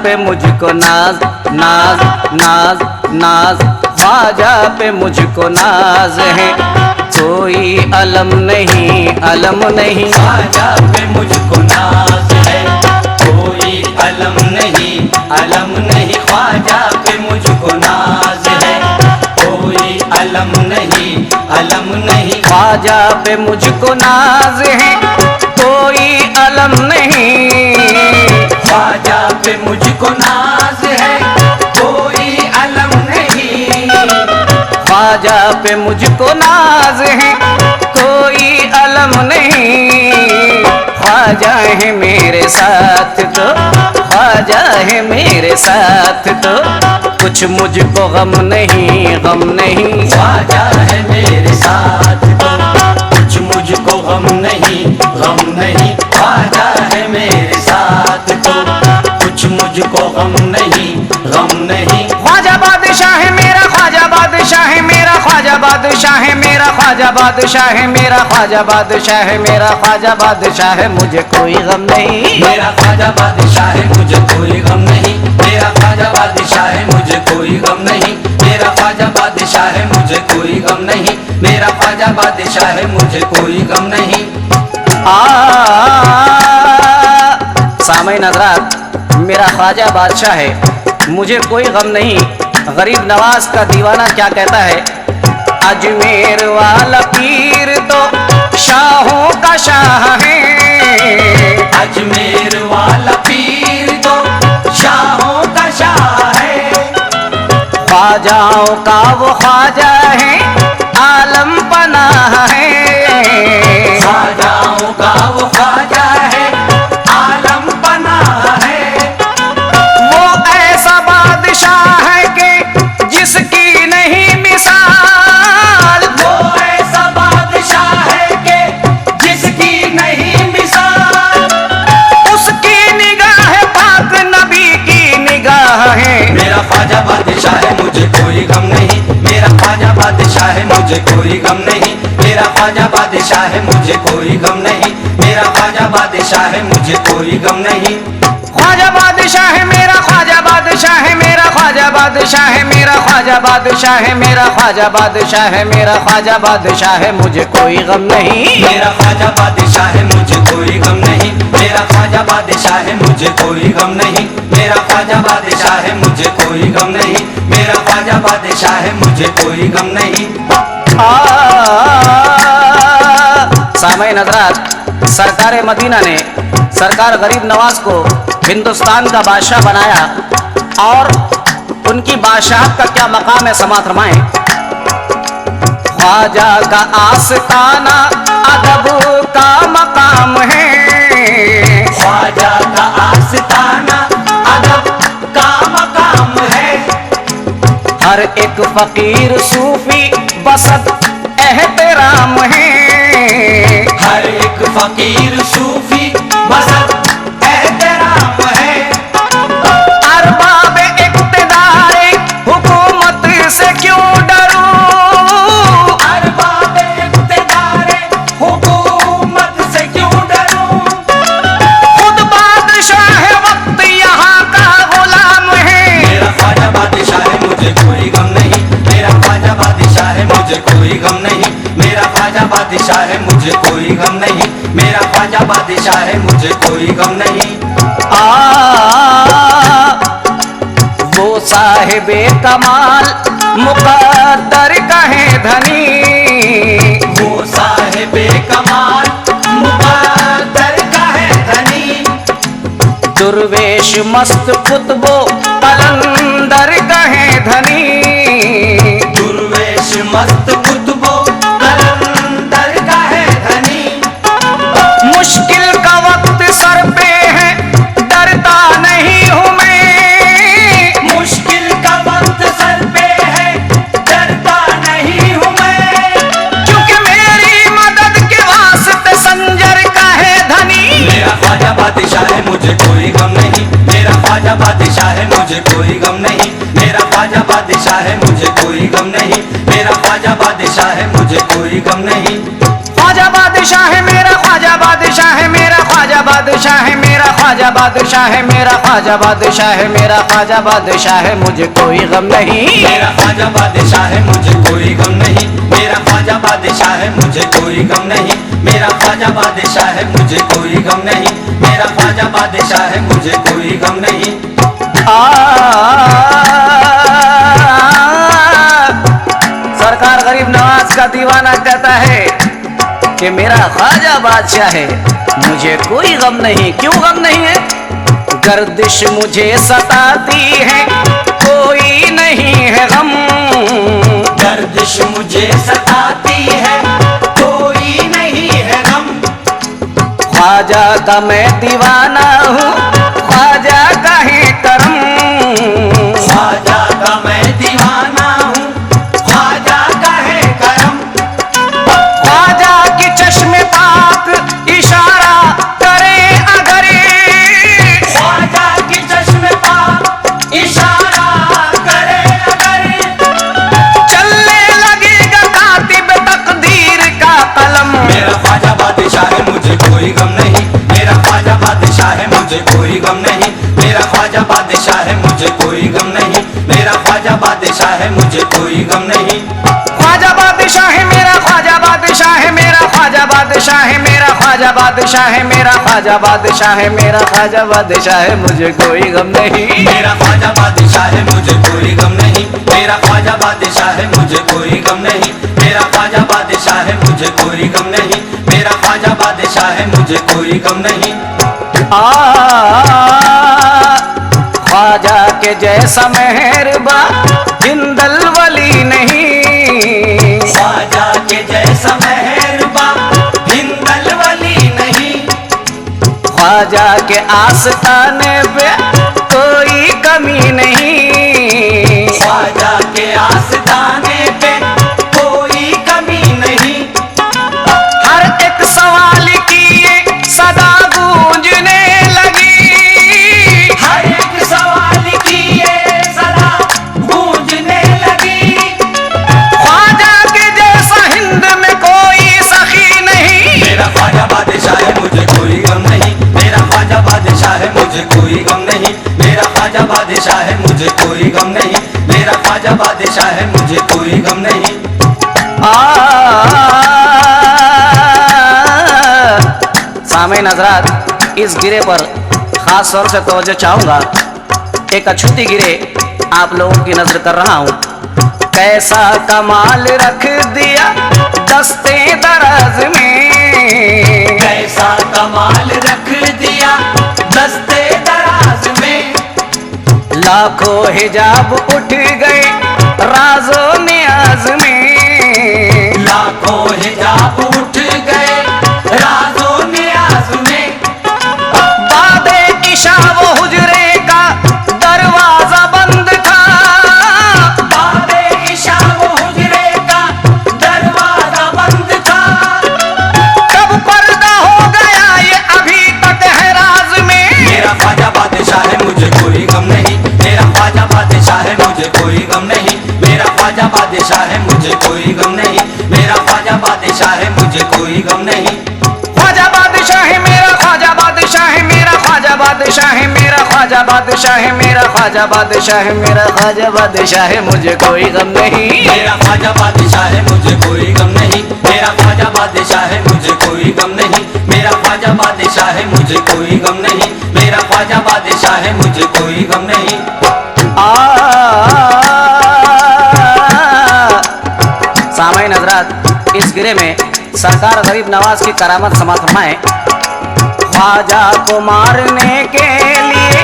पे मुझको नाज नाज नाज नाज, ख्वाजा पे मुझको नाज है, कोई अलम नहीं अलम नहीं। ख्वाजा पे मुझको नाज है, कोई अलम नहीं अलम नहीं। ख्वाजा पे मुझको नाज है, कोई अलम नहीं अलम नहीं। ख्वाजा पे मुझको नाज है, कोई अलम नहीं। ख्वाजा पे मुझको नाज है, कोई अलम नहीं। ख्वाजा पे मुझको नाज है, कोई अलम नहीं। ख्वाजा है मेरे साथ तो, ख्वाजा है मेरे साथ तो, कुछ मुझको गम नहीं गम नहीं। ख्वाजा है मेरे साथ तो, कुछ मुझको गम नहीं गम नहीं। ख्वाजा है मेरे साथ तो, कुछ मुझको गम नहीं गम नहीं। ख्वाजा बादशाह है मेरा, ख्वाजा बादशाह है मेरा, ख्वाजा बादशाह है मेरा, ख्वाजा बादशाह है मेरा, ख्वाजा बादशाह है मेरा, ख्वाजा बादशाह है, मुझे कोई गम नहीं। मेरा ख्वाजा बादशाह है, मुझे कोई गम नहीं। मेरा ख्वाजा बादशाह है, मुझे कोई गम नहीं। मेरा ख्वाजा बादशाह है, मुझे कोई गम नहीं। मेरा ख्वाजा बादशाह है, मुझे कोई गम नहीं। सामईन हज़रात, मेरा ख्वाजा बादशाह है, मुझे कोई गम नहीं। गरीब नवाज का दीवाना क्या कहता है? अजमेर वाला पीर तो शाहों का शाह है, अजमेर वाला पीर तो शाहों का शाह है। ख्वाजाओं का वो ख्वाजा है, आलम पनाह है। ख्वाजाओं का वो ख्वाजा है, आलम पनाह है। वो ऐसा बादशाह है कि जिसकी नहीं मिसाल, वो ऐसा बादशाह है कि जिसकी नहीं मिसाल। उसकी निगाह पाक नबी की निगाह है। मेरा ख्वाजा बादशाह है, मुझे कोई गम नहीं। मेरा ख्वाजा बादशाह है, मुझे कोई गम नहीं। मेरा ख्वाजा बादशाह है, मुझे कोई गम नहीं। मेरा ख्वाजा बादशाह है, मुझे कोई गम नहीं। ख्वाजा बादशाह है मेरा, ख्वाजा बादशाह है मेरा, ख्वाजा बादशाह है मेरा, ख्वाजा बादशाह है मेरा, ख्वाजा बादशाह है मेरा, ख्वाजा बादशाह है, मुझे कोई गम नहीं। मेरा ख्वाजा बादशाह है, मुझे कोई गम नहीं। मेरा ख्वाजा बादशाह है, मुझे कोई गम नहीं। मेरा ख्वाजा बादशाह है, मुझे कोई गम नहीं। मेरा ख्वाजा बादशाह है, मुझे कोई गम नहीं। सामईन हज़रात, सरकार मदीना ने सरकार गरीब नवाज को हिंदुस्तान का बादशाह बनाया, और उनकी बादशाहत का क्या मकाम है, समात फरमाएं। ख्वाजा का आस्ताना अदब का मकाम है, ख्वाजा का आस्ताना अदब का मकाम है। हर एक फकीर सूफी बसत एहतराम है। हर एक फकीर सूफी बसत एहतराम है। अरबाब इक़्तिदार हुकूमत से क्यों डरूं, अरबाब इक़्तिदार हुकूमत से क्यों डरूं। खुद बादशाह वक्त यहाँ का गुलाम है। मेरा ख्वाजा बादशाह है, मुझे कोई गम नहीं। मेरा ख्वाजा बादशाह है, मुझे कोई गम नहीं। मेरा ख्वाजा बादशाह है, मुझे कोई गम नहीं। मेरा ख्वाजा बादशाह है, मुझे कोई गम नहीं। वो साहिबे कमाल मुक़द्दर का है धनी, वो साहिबे कमाल मुक़द्दर का है धनी। दुर्वेश मस्त कुतुबो कलंदर का है धनी, दुर्वेश मस्त कुतुबो कलंदर का है धनी। मुश्किल का वक्त सर पे है, डरता नहीं हूँ मैं। मुश्किल का वक्त सर पे है, डरता नहीं हूँ मैं। क्योंकि मेरी मदद के वास्ते संजर का है धनी। मेरा ख्वाजा बादशाह है, मुझे कोई गम नहीं। मेरा ख्वाजा बादशाह है, मुझे कोई गम नहीं। मेरा ख्वाजा बादशाह है, मुझे कोई गम नहीं। मेरा ख्वाजा बादशाह है, मुझे कोई गम नहीं। ख्वाजा बादशाह है मेरा, ख्वाजा बादशाह है मेरा, ख्वाजा बादशाह है मेरा, ख्वाजा बादशाह है, मेरा ख्वाजा बादशाह है, मेरा ख्वाजा बादशाह है, मुझे कोई गम नहीं। मेरा ख्वाजा बादशाह है, मुझे कोई गम नहीं। मेरा ख्वाजा बादशाह है, मुझे कोई गम नहीं। मेरा ख्वाजा बादशाह है, मुझे कोई गम नहीं। मेरा ख्वाजा बादशाह है, मुझे कोई गम नहीं। सरकार गरीब नवाज का दीवाना कहता है कि मेरा ख्वाजा बादशाह है, मुझे कोई गम नहीं। क्यों गम नहीं है? गर्दिश मुझे सताती है, कोई नहीं है गम। गर्दिश मुझे सताती है, कोई नहीं है गम। ख्वाजा का मैं दीवाना हूँ, ख्वाजा का है करम। ख्वाजा का मैं दीवाना हूँ, ख्वाजा का है करम। ख्वाजा की चश्मे पाक इशारा करे अगर, ख्वाजा की चश्मे पाक इशारा करे अगर, चलने लगेगा कातिब तकदीर का कलम। मेरा ख्वाजा बादशाह है, मुझे कोई गम नहीं। मेरा ख्वाजा बादशाह है, मुझे कोई गम नहीं। मेरा ख्वाजा बादशाह है, मुझे कोई गम नहीं। मेरा ख्वाजा बादशाह है, मुझे कोई गम नहीं। ख्वाजा बादशाह है, मेरा ख्वाजा बादशाह है, मेरा ख्वाजा बादशाह है, मेरा ख्वाजा बादशाह है, मेरा ख्वाजा बादशाह है, मेरा ख्वाजा बादशाह है, मुझे कोई गम नहीं। मेरा ख्वाजा बादशाह है, मुझे कोई गम नहीं। मेरा ख्वाजा बादशाह है, मुझे कोई गम नहीं। मेरा ख्वाजा बादशाह है, मुझे कोई गम नहीं। मेरा ख्वाजा बादशाह है, मुझे कोई गम नहीं। ख्वाजा के जैसा मेहरबा जिंदल वली नहीं। ख्वाजा के जैसा मेहरबा हिंदल वली नहीं। ख्वाजा के आस्ताने पे कोई कमी नहीं। ख्वाजा के आस्ताने पे कोई कमी नहीं। हर एक सवाल की ये सदा गूंजने लगी। हर एक सवाल की ये सदा गूंजने लगी। ख्वाजा के जैसा हिंद में कोई सखी नहीं। मेरा ख्वाजा बादशाह है, मुझे कोई गम नहीं। मेरा ख्वाजा बादशाह है, मुझे कोई गम नहीं। मेरा ख्वाजा बादशाह है, मुझे कोई गम नहीं। मेरा ख्वाजा बादशाह है, मुझे कोई गम नहीं। सामईन हज़रात, इस गिरे पर खास तौर से तवज्जो चाहूंगा। एक अछूती गिरे आप लोगों की नजर कर रहा हूँ। कैसा कमाल रख दिया दस्ते दराज में। कैसा कमाल रख दिया दस्ते दराज में। लाखों हिजाब उठ गए राजो नियाज में। लाखों हिजाब उठ गए राजो नियाज में। बादे इशा वो हुजरे का दरवाजा बंद था। बादे इशा वो हुजरे का दरवाजा बंद था। कब पर्दा हो गया ये अभी तक है राज में। मेरा ख्वाजा बादशाह है, मुझे कोई गम नहीं। मेरा ख्वाजा बादशाह है, मुझे कोई गम नहीं। मेरा ख्वाजा बादशाह है, मुझे कोई गम नहीं। मेरा ख्वाजा बादशाह है, मुझे कोई गम नहीं। ख्वाजा बादशाह है, मेरा ख्वाजा बादशाह है, मेरा ख्वाजा बादशाह है, मेरा ख्वाजा बादशाह है, मेरा ख्वाजा बादशाह है, मेरा ख्वाजा बादशाह है, मुझे कोई गम नहीं। मेरा ख्वाजा बादशाह है, मुझे कोई गम नहीं। मेरा ख्वाजा बादशाह है, मुझे कोई गम नहीं। मेरा ख्वाजा बादशाह है, मुझे कोई गम नहीं। मेरा ख्वाजा बादशाह है, मुझे कोई गम नहीं। सामईन हज़रात, इस गिरे में सरकार गरीब नवाज की करामत समाप्त फरमाए। ख्वाजा को मारने के लिए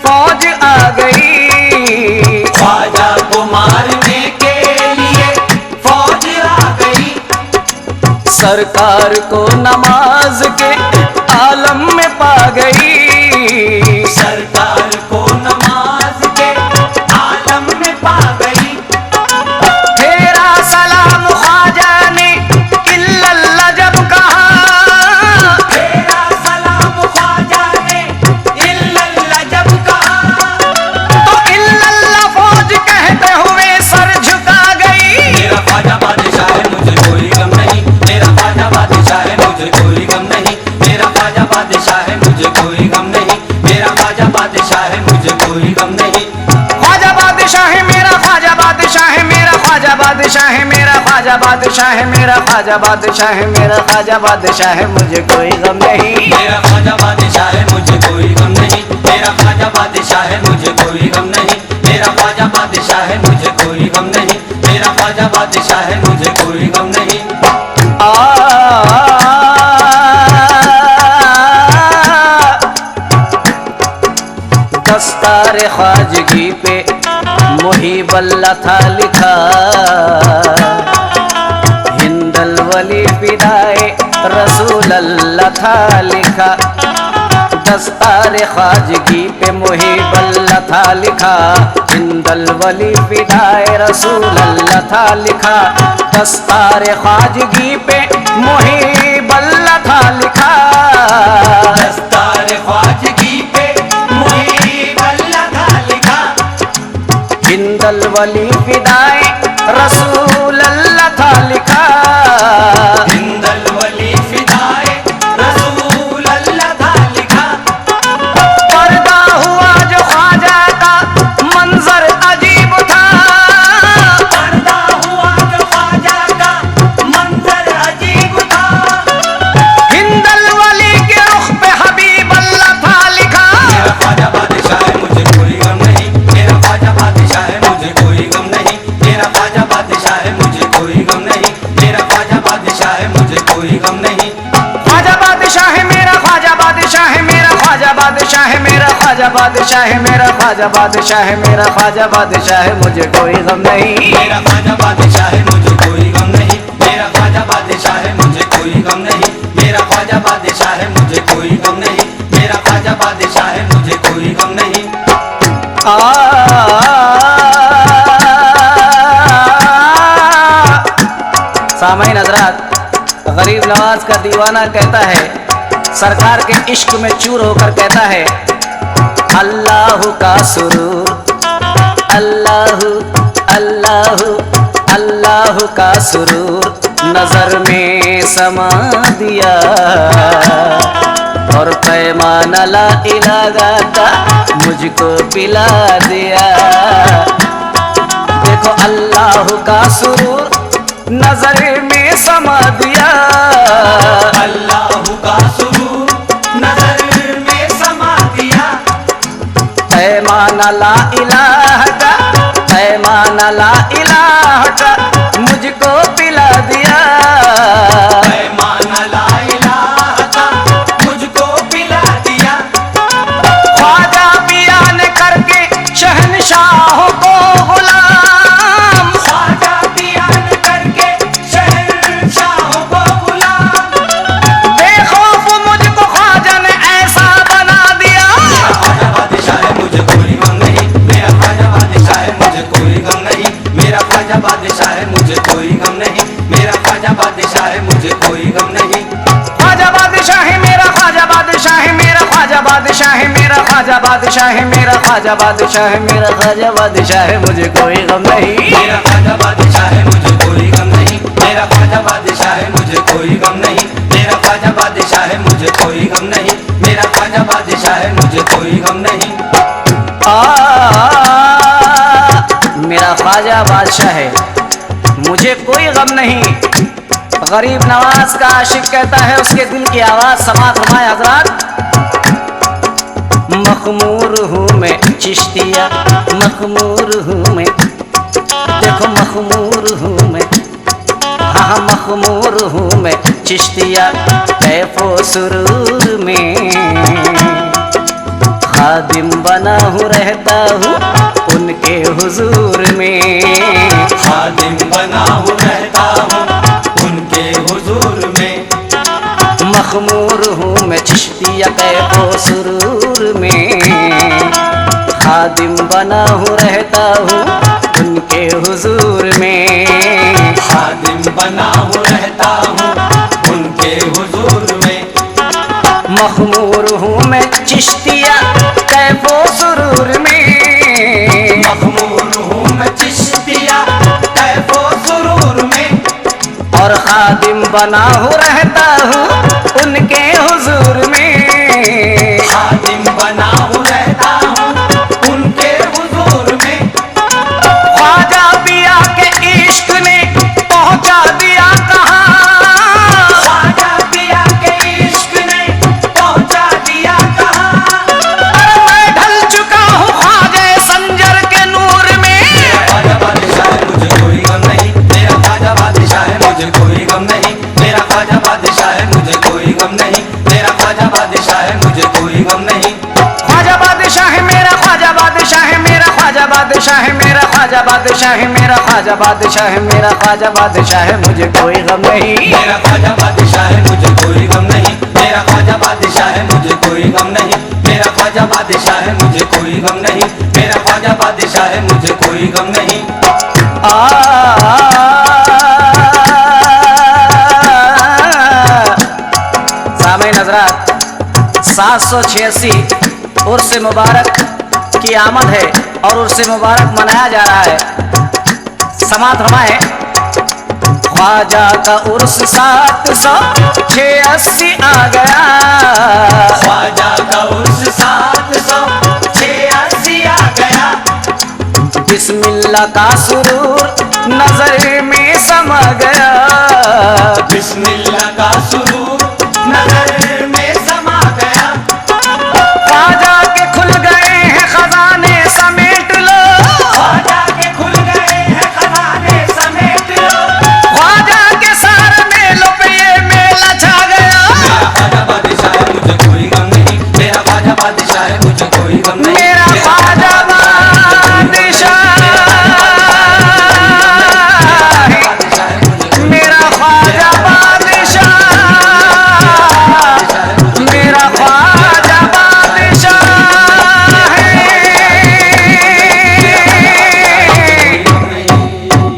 फौज आ गई। ख्वाजा को मारने के लिए फौज आ गई। सरकार को नमाज के आलम में पा गई। सरकार को नमाज के आलम में पा गई। तेरा सलाम ख्वाजा ने इल्लल्लाह जब कहा। तेरा सलाम ख्वाजा ने इल्लल्लाह जब कहा। तो इल्लल्लाह फौज कहते हुए सर झुका गई। मेरा ख्वाजा बादशाह है, मुझे कोई गम नहीं। मेरा ख्वाजा बादशाह है, मुझे कोई गम नहीं। मेरा ख्वाजा बादशाह है, मुझे कोई गम नहीं। बादशाह है मेरा ख्वाजा बादशाह है मेरा ख्वाजा बादशाह है मेरा ख्वाजा बादशाह है मुझे कोई गम नहीं। मेरा ख्वाजा बादशाह है मुझे कोई गम नहीं। मेरा ख्वाजा बादशाह है मुझे कोई गम नहीं। मेरा ख्वाजा बादशाह है मुझे कोई गम नहीं। मेरा ख्वाजा बादशाह है मुझे कोई गम नहीं। दस्तार ख्वाजगी पे मुहीब अल्लाह था लिखा, हिंदल वली फिदाए रसूल अल्लाह था लिखा। दस्तार ख्वाजगी पे मुहीब अल्लाह था लिखा, हिंदल वली फिदाए रसूल अल्लाह था लिखा। दस्तार ख्वाजगी पे मुहीब अल्लाह था लिखा, दस्तार ख्वाजगी पे मुहीब अल्लाह था लिखा। हिंदल वली फिदाए रसूल अल्लाह था लिखा, हिंदल वली फिदाए रसूल अल्लाह था लिखा। पर्दा हुआ जो ख्वाजा का मंजर अजीब था, पर्दा हुआ जो ख्वाजा का मंजर अजीब था। हिंदल वली के रुख पे हबीब अल्लाह था लिखा। मेरा ख्वाजा बादशाह है मुझे कोई गम नहीं। मेरा ख्वाजा बादशाह है मुझे कोई गम नहीं। मेरा ख्वाजा बादशाह है मुझे कोई गम नहीं। मेरा ख्वाजा बादशाह है मुझे कोई गम नहीं। ख्वाजा बादशाह है मेरा ख्वाजा बादशाह है मेरा ख्वाजा बादशाह है मेरा ख्वाजा बादशाह है मेरा ख्वाजा बादशाह है मेरा ख्वाजा बादशाह है मुझे कोई गम नहीं। मेरा ख्वाजा बादशाह है मुझे कोई गम नहीं। मेरा ख्वाजा बादशाह है मुझे कोई गम नहीं। मेरा ख्वाजा बादशाह है मुझे कोई गम नहीं। मेरा ख्वाजा बादशाह है मुझे कोई गम नहीं। सामईन हज़रात, गरीब नवाज का दीवाना कहता है, सरकार के इश्क में चूर होकर कहता है, अल्लाह का सुरूर अल्लाह अल्लाह अल्लाह का सुरूर नजर में समा दिया, और पैमाना ला इलाहा का मुझको पिला दिया। देखो अल्लाह का सुरूर नजर में समा दिया, अल्लाह का सुरूर नजर में समा दिया। पैमाना ला इलाहा का पैमाना ला इलाहा का मुझको पिला दिया, पैमाना ला इलाहा का मुझको पिला दिया। ख्वाजा बयान करके शहनशाहों को गुलाम, ख्वाजा बयान करके शहंशाहों को गुलाम। बेखौफ मुझको ख्वाजा ने ऐसा बना दिया। मेरा ख्वाजा बादशाह है मुझे कोई गम नहीं। मेरा ख्वाजा बादशाह है मुझे कोई गम नहीं। मेरा ख्वाजा बादशाह है मुझे कोई गम नहीं। मेरा ख्वाजा बादशाह है मुझे कोई गम नहीं। ख्वाजा बादशाह है मेरा ख्वाजा बादशाह है मेरा ख्वाजा बादशाह है मेरा ख्वाजा बादशाह है मेरा ख्वाजा बादशाह है मेरा ख्वाजा बादशाह है मुझे कोई गम नहीं। मेरा ख्वाजा बादशाह है मुझे कोई गम नहीं। मेरा ख्वाजा बादशाह है मुझे कोई गम नहीं। मेरा ख्वाजा बादशाह है मुझे कोई गम नहीं। मेरा ख्वाजा बादशाह है मुझे कोई गम नहीं। मेरा ख्वाजा बादशाह है मुझे कोई गम नहीं। गरीब नवाज का आशिक कहता है, उसके दिल की आवाज समात फरमाए हजरात। मखमूर हूँ मैं चिश्तिया मखमूर हूँ मैं, देखो मखमूर हूँ मैं, हाँ मखमूर हूँ मैं चिश्तिया कैफो सुरूर में। खादिम बना हूँ रहता हूँ उनके हुजूर में, खादिम बना हूँ रहता हूँ उनके हुजूर में। मखमूर हूँ मैं चिश्तिया कैफो सुरूर में, खादिम बना हूँ रहता हूँ उनके हुजूर में। खादिम बना हूँ रहता हूँ उनके हुजूर में। मखमूर हूँ मैं चिश्तिया कैफो सुरूर में, मखमूर हूँ मैं चिश्तिया कैफो सुरूर में। और खादिम बना हूँ रहता हूँ उनके हुजूर में। खादिम बना हूँ रहता हूँ उनके हुजूर में। ख्वाजा पिया के इश्क ने बादशाह है मेरा ख्वाजा बादशाह है मेरा ख्वाजा बादशाह है मेरा ख्वाजा बादशाह है मुझे कोई गम नहीं। मेरा ख्वाजा बादशाह है मुझे कोई गम नहीं, मेरा ख्वाजा बादशाह है मुझे कोई गम नहीं, मेरा ख्वाजा बादशाह है मुझे कोई गम नहीं, मेरा ख्वाजा बादशाह है मुझे कोई गम नहीं। सामईन हज़रात 786 उर्स मुबारक की आमद है और उर्स मुबारक मनाया जा रहा है। समात फरमाए ख्वाजा का उर्स 786 आ गया, ख्वाजा का उर्स 786 आ गया, बिस्मिल्लाह का सुरूर नजर में समा गया,